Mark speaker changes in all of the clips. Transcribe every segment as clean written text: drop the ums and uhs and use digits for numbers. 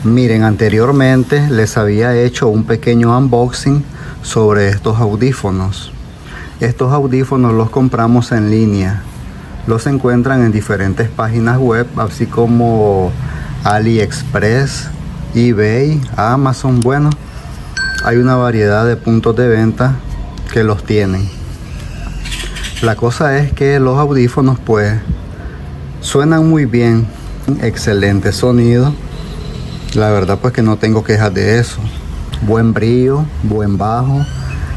Speaker 1: Miren, anteriormente les había hecho un pequeño unboxing sobre estos audífonos. Estos audífonos los compramos en línea. Los encuentran en diferentes páginas web, así como AliExpress, eBay, Amazon. Bueno, hay una variedad de puntos de venta que los tienen. La cosa es que los audífonos pues suenan muy bien, excelente sonido. La verdad pues que no tengo quejas de eso. Buen brillo, buen bajo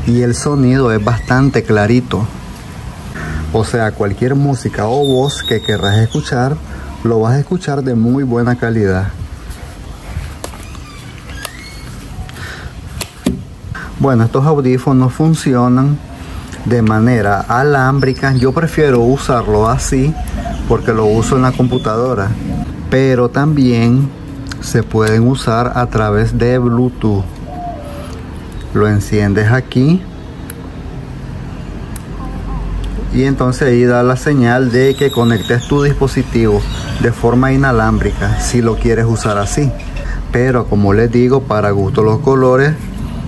Speaker 1: y el sonido es bastante clarito. O sea, cualquier música o voz que querrás escuchar, lo vas a escuchar de muy buena calidad. Bueno, estos audífonos funcionan de manera alámbrica. Yo prefiero usarlo así porque lo uso en la computadora, pero también se pueden usar a través de Bluetooth. Lo enciendes aquí y entonces ahí da la señal de que conectes tu dispositivo de forma inalámbrica si lo quieres usar así. Pero como les digo, para gusto los colores,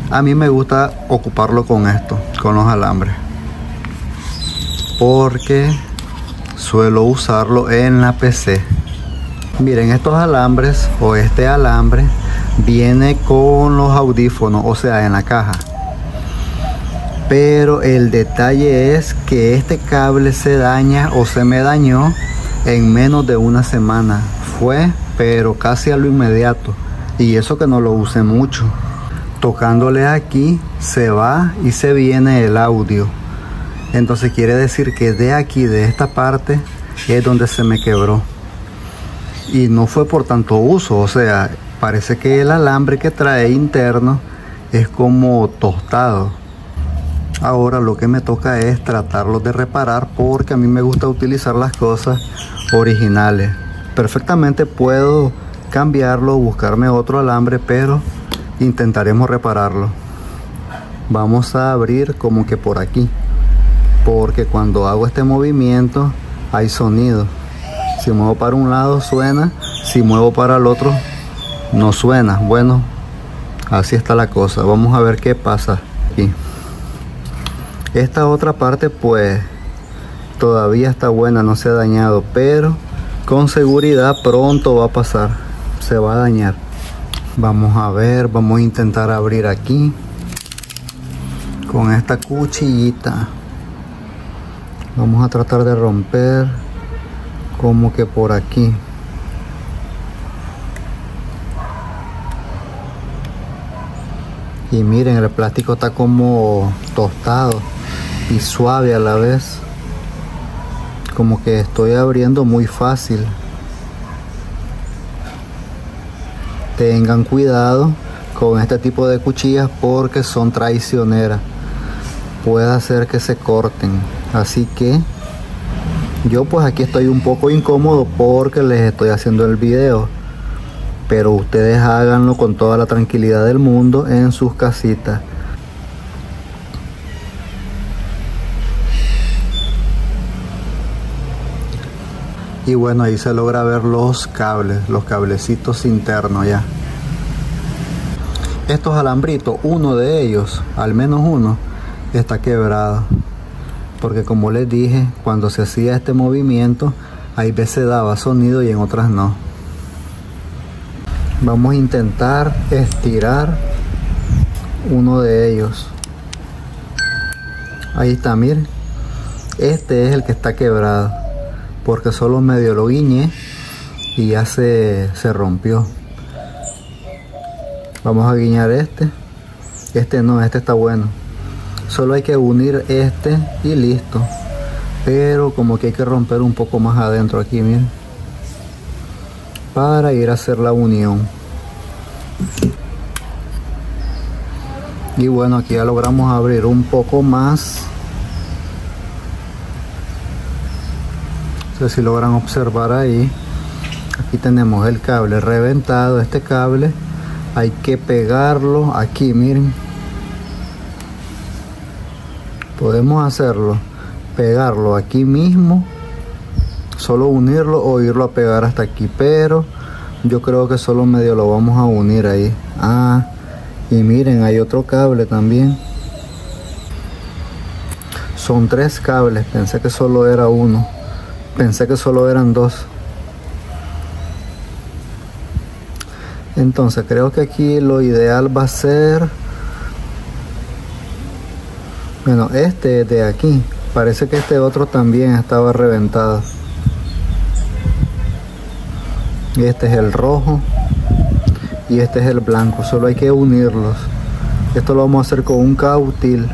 Speaker 1: a mí me gusta ocuparlo con esto, con los alambres, porque suelo usarlo en la PC. Miren, estos alambres o este alambre viene con los audífonos, o sea, en la caja. Pero el detalle es que este cable se daña o se me dañó en menos de una semana. Fue, pero casi a lo inmediato. Y eso que no lo usé mucho. Tocándole aquí se va y se viene el audio. Entonces quiere decir que de aquí, de esta parte, es donde se me quebró. Y no fue por tanto uso, o sea, parece que el alambre que trae interno es como tostado. Ahora lo que me toca es tratarlo de reparar, porque a mí me gusta utilizar las cosas originales. Perfectamente puedo cambiarlo, buscarme otro alambre, pero intentaremos repararlo. Vamos a abrir como que por aquí, porque cuando hago este movimiento hay sonido. Si muevo para un lado suena, si muevo para el otro no suena. Bueno, así está la cosa. Vamos a ver qué pasa aquí. Esta otra parte pues todavía está buena, no se ha dañado, pero con seguridad pronto va a pasar, se va a dañar. Vamos a ver, vamos a intentar abrir aquí con esta cuchillita. Vamos a tratar de romper como que por aquí. Y miren, el plástico está como tostado y suave a la vez, como que estoy abriendo muy fácil. Tengan cuidado con este tipo de cuchillas porque son traicioneras, puede hacer que se corten. Así que yo pues aquí estoy un poco incómodo porque les estoy haciendo el video, pero ustedes háganlo con toda la tranquilidad del mundo en sus casitas. Y bueno, ahí se logra ver los cables, los cablecitos internos ya. Estos alambritos, uno de ellos, al menos uno, está quebrado. Porque como les dije, cuando se hacía este movimiento, hay veces daba sonido y en otras no. Vamos a intentar estirar uno de ellos. Ahí está, miren. Este es el que está quebrado, porque solo medio lo guiñé y ya se rompió. Vamos a guiñar este. Este no, este está bueno. Solo hay que unir este y listo. Pero como que hay que romper un poco más adentro aquí, miren, para ir a hacer la unión. Y bueno, aquí ya logramos abrir un poco más. No sé si logran observar ahí. Aquí tenemos el cable reventado. Este cable hay que pegarlo aquí, miren. Podemos hacerlo, pegarlo aquí mismo, solo unirlo o irlo a pegar hasta aquí, pero Yo creo que solo medio lo vamos a unir ahí. Ah, y miren, hay otro cable también. Son 3 cables, pensé que solo era uno. Pensé que solo eran 2. Entonces creo que aquí lo ideal va a ser, bueno, este de aquí. Parece que este otro también estaba reventado. Este es el rojo y este es el blanco. Solo hay que unirlos. Esto lo vamos a hacer con un cautil.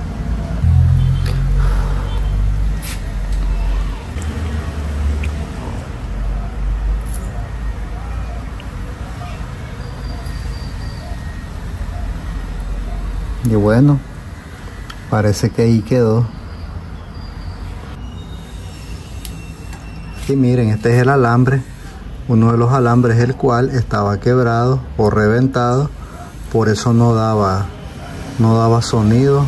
Speaker 1: Y bueno, parece que ahí quedó. Y miren, este es el alambre. Uno de los alambres, el cual estaba quebrado o reventado. Por eso no daba sonido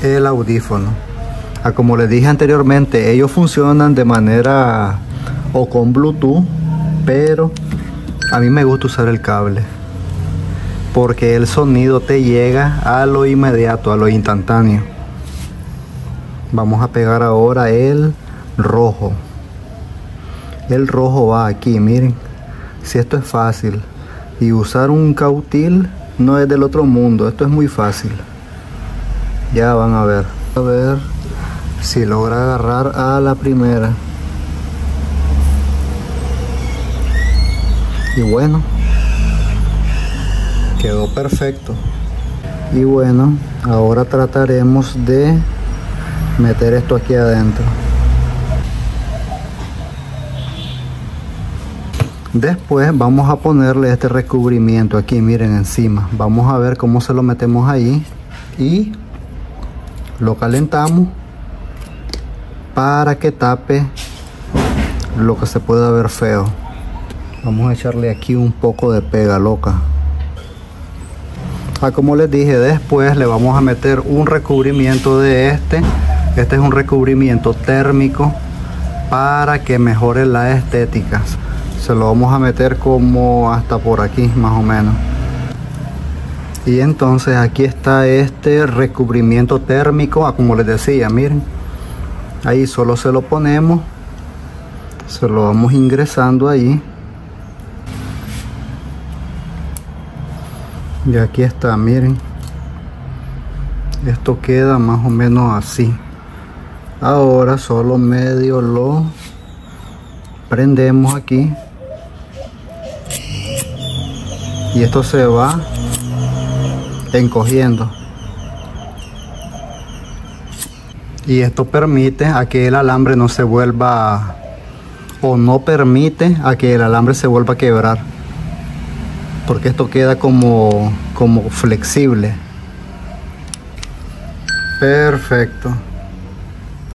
Speaker 1: el audífono. Como les dije anteriormente, ellos funcionan de manera o con Bluetooth, pero a mí me gusta usar el cable, porque el sonido te llega a lo inmediato, a lo instantáneo. Vamos a pegar ahora el rojo. El rojo va aquí, miren. Si esto es fácil. Y usar un cautil no es del otro mundo. Esto es muy fácil. Ya van a ver. A ver si logra agarrar a la primera. Y bueno, quedó perfecto. Y bueno, ahora trataremos de meter esto aquí adentro. Después vamos a ponerle este recubrimiento aquí, miren, encima. Vamos a ver cómo se lo metemos ahí y lo calentamos para que tape lo que se pueda ver feo. Vamos a echarle aquí un poco de pega loca. Como les dije, después le vamos a meter un recubrimiento de este. Este es un recubrimiento térmico para que mejore la estética. Se lo vamos a meter como hasta por aquí, más o menos. Y entonces aquí está este recubrimiento térmico. Como les decía, miren, ahí solo se lo ponemos, se lo vamos ingresando ahí. Y aquí está, miren, esto queda más o menos así. Ahora solo medio lo prendemos aquí y esto se va encogiendo, y esto permite a que el alambre no se vuelva, o no permite a que el alambre se vuelva a quebrar, porque esto queda como flexible. Perfecto.